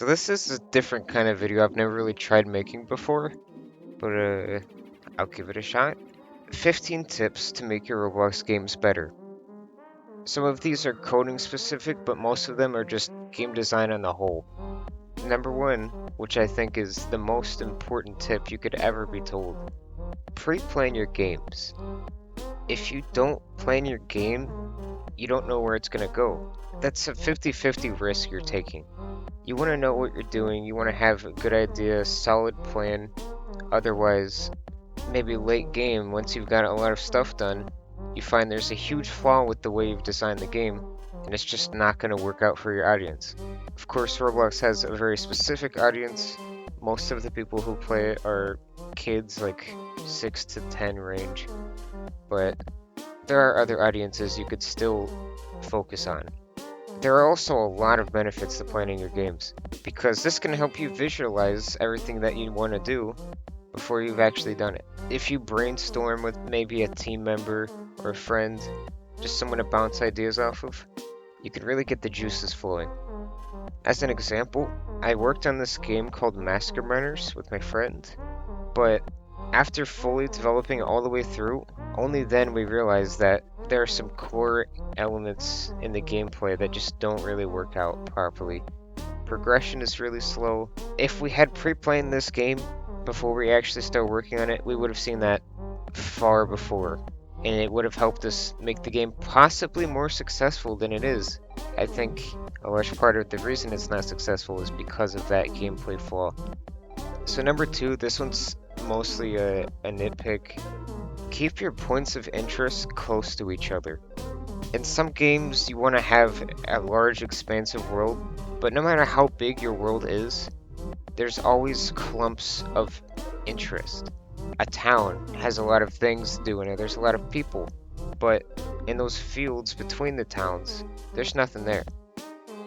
So this is a different kind of video I've never really tried making before, but I'll give it a shot. 15 tips to make your Roblox games better. Some of these are coding specific, but most of them are just game design on the whole. Number one, which I think is the most important tip you could ever be told. Pre-plan your games. If you don't plan your game, you don't know where it's gonna go. That's a 50-50 risk you're taking. You want to know what you're doing, you want to have a good idea, solid plan. Otherwise, maybe late game, once you've got a lot of stuff done, you find there's a huge flaw with the way you've designed the game, and it's just not going to work out for your audience. Of course, Roblox has a very specific audience. Most of the people who play it are kids, like 6 to 10 range, but there are other audiences you could still focus on. There are also a lot of benefits to planning your games, because this can help you visualize everything that you want to do before you've actually done it. If you brainstorm with maybe a team member or a friend, just someone to bounce ideas off of, you can really get the juices flowing. As an example, I worked on this game called Masterminders with my friend, but after fully developing it all the way through, only then we realized that there are some core elements in the gameplay that just don't really work out properly. Progression is really slow. If we had pre-planned this game before we actually start working on it, we would have seen that far before, and it would have helped us make the game possibly more successful than it is. I think a large part of the reason it's not successful is because of that gameplay flaw. So number two, this one's mostly a nitpick. Keep your points of interest close to each other. In some games, you want to have a large, expansive world, but no matter how big your world is, there's always clumps of interest. A town has a lot of things to do in it, there's a lot of people, but in those fields between the towns, there's nothing there.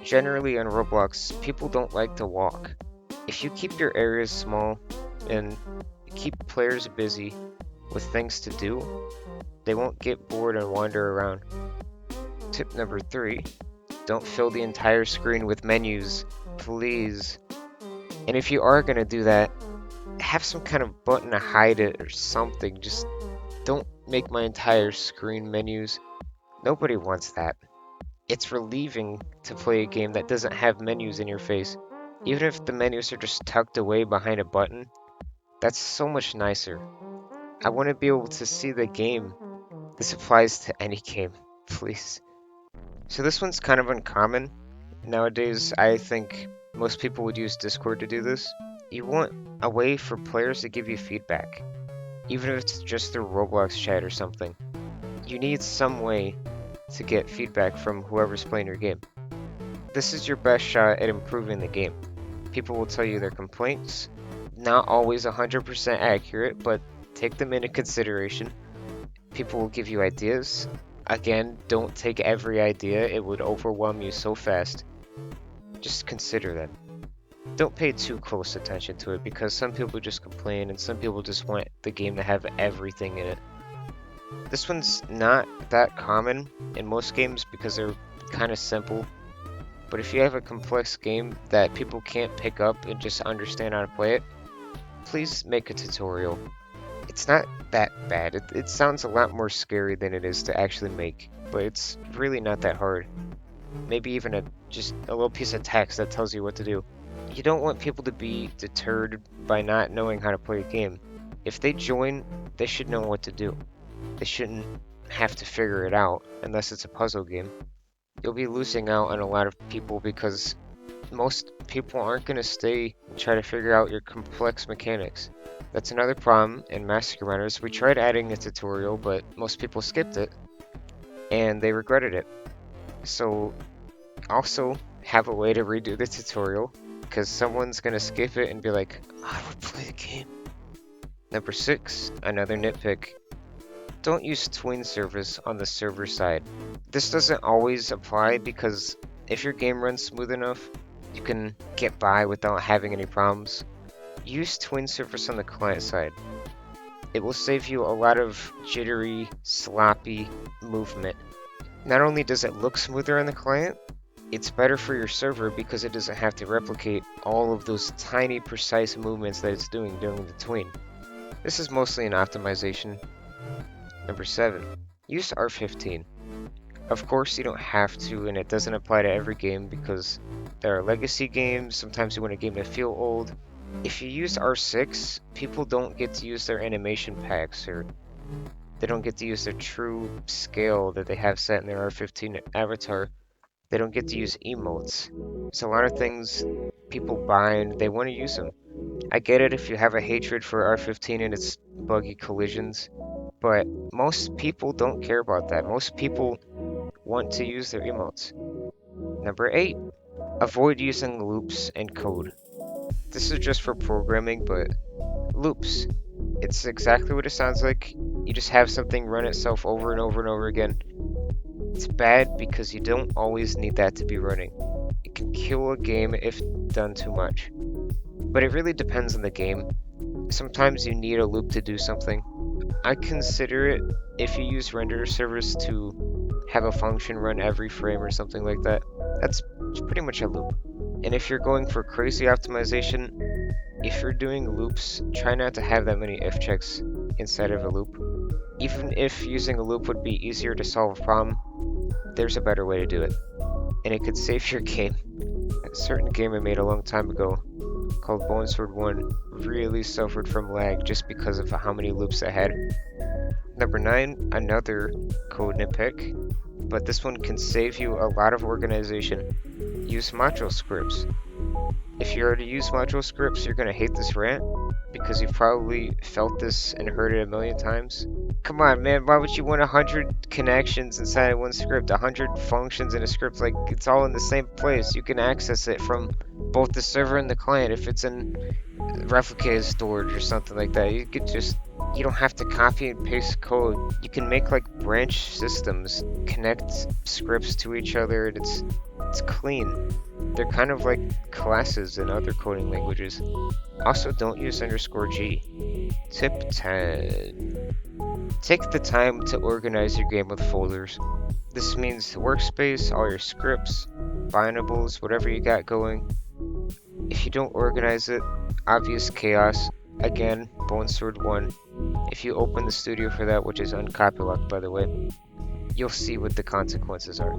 Generally on Roblox, people don't like to walk. If you keep your areas small and keep players busy with things to do, they won't get bored and wander around. Tip number three, don't fill the entire screen with menus, please. And if you are going to do that, have some kind of button to hide it or something. Just don't make my entire screen menus. Nobody wants that. It's relieving to play a game that doesn't have menus in your face. Even if the menus are just tucked away behind a button, that's so much nicer. I want to be able to see the game. This applies to any game, please. So this one's kind of uncommon. Nowadays, I think most people would use Discord to do this. You want a way for players to give you feedback, even if it's just through Roblox chat or something. You need some way to get feedback from whoever's playing your game. This is your best shot at improving the game. People will tell you their complaints, not always 100% accurate, but take them into consideration. People will give you ideas. Again, don't take every idea, it would overwhelm you so fast. Just consider them. Don't pay too close attention to it, because some people just complain and some people just want the game to have everything in it. This one's not that common in most games because they're kind of simple. But if you have a complex game that people can't pick up and just understand how to play it, please make a tutorial. It's not that bad. It sounds a lot more scary than it is to actually make, but it's really not that hard. Maybe even just a little piece of text that tells you what to do. You don't want people to be deterred by not knowing how to play a game. If they join, they should know what to do. They shouldn't have to figure it out unless it's a puzzle game. You'll be losing out on a lot of people because most people aren't going to stay and try to figure out your complex mechanics. That's another problem in Masterminders. We tried adding a tutorial, but most people skipped it, and they regretted it. So, also have a way to redo the tutorial, because someone's going to skip it and be like, I would play the game. Number 6, another nitpick. Don't use twin service on the server side. This doesn't always apply because if your game runs smooth enough, you can get by without having any problems. Use twin service on the client side. It will save you a lot of jittery, sloppy movement. Not only does it look smoother on the client, It's better for your server because it doesn't have to replicate all of those tiny precise movements that it's doing during the tween. This is mostly an optimization. Number 7. Use R15. Of course you don't have to, and it doesn't apply to every game because there are legacy games, sometimes you want a game to feel old. If you use R6, people don't get to use their animation packs, or they don't get to use their true scale that they have set in their R15 avatar. They don't get to use emotes. There's a lot of things people buy and they want to use them. I get it if you have a hatred for R15 and its buggy collisions, but most people don't care about that. Most people want to use their emotes. Number 8, avoid using loops and code. This is just for programming, but loops. It's exactly what it sounds like. You just have something run itself over and over and over again. It's bad because you don't always need that to be running. It can kill a game if done too much. But it really depends on the game. Sometimes you need a loop to do something. I consider it if you use render servers to have a function run every frame or something like that. That's pretty much a loop. And if you're going for crazy optimization, if you're doing loops, try not to have that many if checks inside of a loop. Even if using a loop would be easier to solve a problem, there's a better way to do it. And it could save your game. A certain game I made a long time ago, called Bone Sword 1, really suffered from lag just because of how many loops it had. Number 9, another code nitpick, but this one can save you a lot of organization. Use module scripts. If you already use module scripts, you're going to hate this rant, because you've probably felt this and heard it a million times. Come on, man, why would you want 100 connections inside of one script, 100 functions in a script? Like, it's all in the same place. You can access it from both the server and the client if it's in replicated storage or something like that. You don't have to copy and paste code. You can make like branch systems, connect scripts to each other, and it's clean. They're kind of like classes in other coding languages. Also, don't use _G. Tip 10. Take the time to organize your game with folders. This means workspace, all your scripts, bindables, whatever you got going. If you don't organize it, obvious chaos. Again, Bone Sword 1. If you open the studio for that, which is uncopylocked by the way, you'll see what the consequences are.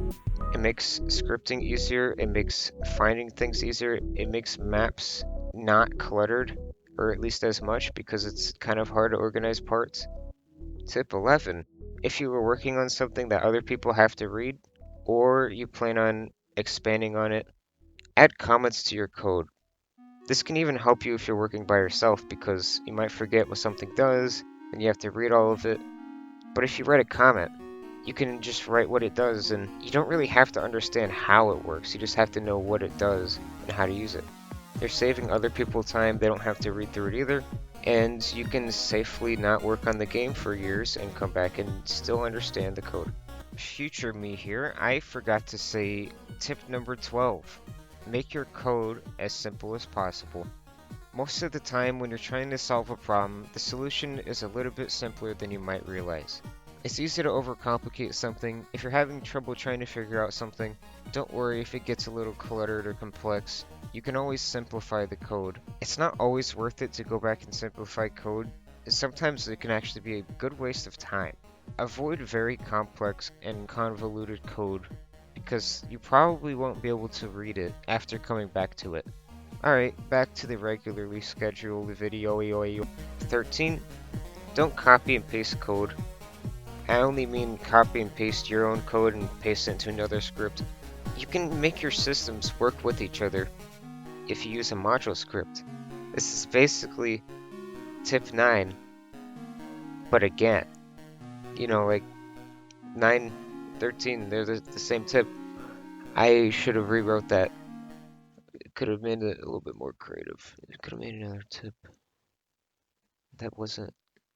It makes scripting easier, it makes finding things easier, it makes maps not cluttered, or at least as much, because it's kind of hard to organize parts. Tip 11. If you were working on something that other people have to read, or you plan on expanding on it, add comments to your code. This can even help you if you're working by yourself, because you might forget what something does, and you have to read all of it. But if you write a comment, you can just write what it does, and you don't really have to understand how it works, you just have to know what it does and how to use it. You're saving other people time, they don't have to read through it either, and you can safely not work on the game for years and come back and still understand the code. Future me here, I forgot to say tip number 12. Make your code as simple as possible. Most of the time when you're trying to solve a problem, the solution is a little bit simpler than you might realize. It's easy to overcomplicate something. If you're having trouble trying to figure out something, don't worry if it gets a little cluttered or complex. You can always simplify the code. It's not always worth it to go back and simplify code. Sometimes it can actually be a good waste of time. Avoid very complex and convoluted code, because you probably won't be able to read it after coming back to it. Alright, back to the regularly scheduled video. 13. Don't copy and paste code. I only mean copy and paste your own code and paste it into another script. You can make your systems work with each other if you use a module script. This is basically tip 9, but again, like 9, 13, they're the same tip. I should have rewrote that. Could have made it a little bit more creative. It could have made another tip. That wasn't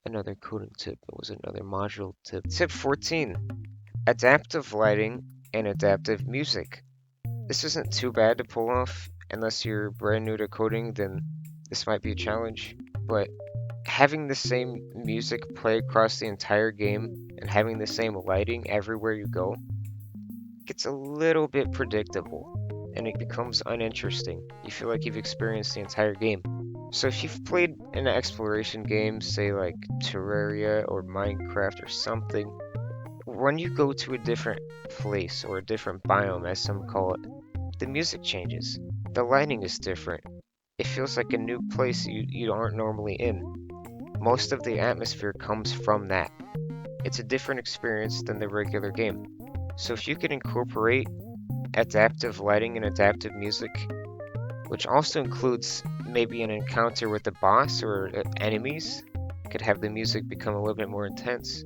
another coding tip, it was another module tip. Tip 14. Adaptive lighting and adaptive music. This isn't too bad to pull off. Unless you're brand new to coding, then this might be a challenge. But having the same music play across the entire game and having the same lighting everywhere you go gets a little bit predictable and it becomes uninteresting. You feel like you've experienced the entire game. So if you've played an exploration game, say like Terraria or Minecraft or something, when you go to a different place or a different biome, as some call it, the music changes. The lighting is different. It feels like a new place you aren't normally in. Most of the atmosphere comes from that. It's a different experience than the regular game. So if you could incorporate adaptive lighting and adaptive music, which also includes maybe an encounter with the boss or enemies, could have the music become a little bit more intense,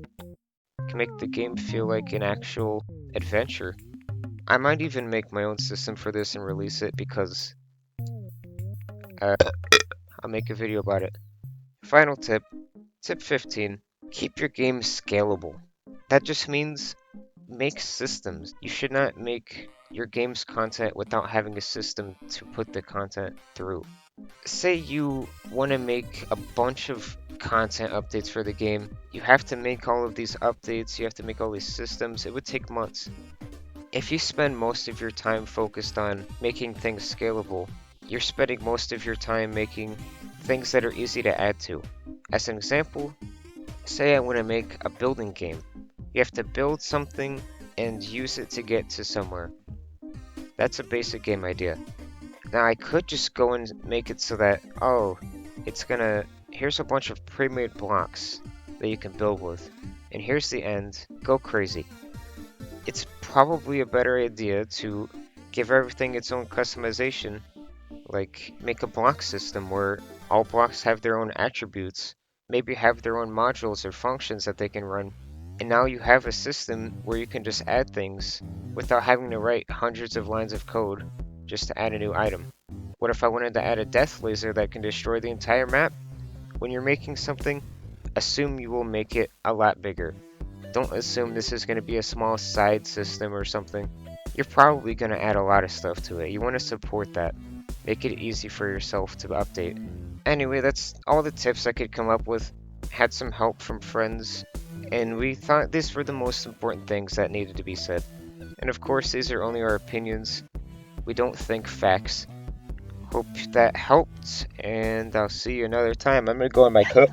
can make the game feel like an actual adventure. I might even make my own system for this and release it because uh, I'll make a video about it. Final tip, tip 15, keep your game scalable. That just means make systems. You should not make your game's content without having a system to put the content through. Say you want to make a bunch of content updates for the game. You have to make all of these updates, you have to make all these systems. It would take months. If you spend most of your time focused on making things scalable, you're spending most of your time making things that are easy to add to. As an example, say I want to make a building game. You have to build something and use it to get to somewhere. That's a basic game idea. Now I could just go and make it so that, oh, here's a bunch of pre-made blocks that you can build with, and here's the end, go crazy. It's probably a better idea to give everything its own customization, like make a block system where all blocks have their own attributes, maybe have their own modules or functions that they can run, and now you have a system where you can just add things without having to write hundreds of lines of code just to add a new item. What if I wanted to add a death laser that can destroy the entire map? When you're making something, assume you will make it a lot bigger. Don't assume this is going to be a small side system or something. You're probably going to add a lot of stuff to it. You want to support that. Make it easy for yourself to update. Anyway, that's all the tips I could come up with. Had some help from friends, and we thought these were the most important things that needed to be said. And of course, these are only our opinions. We don't think facts. Hope that helped, and I'll see you another time. I'm gonna go in my cup.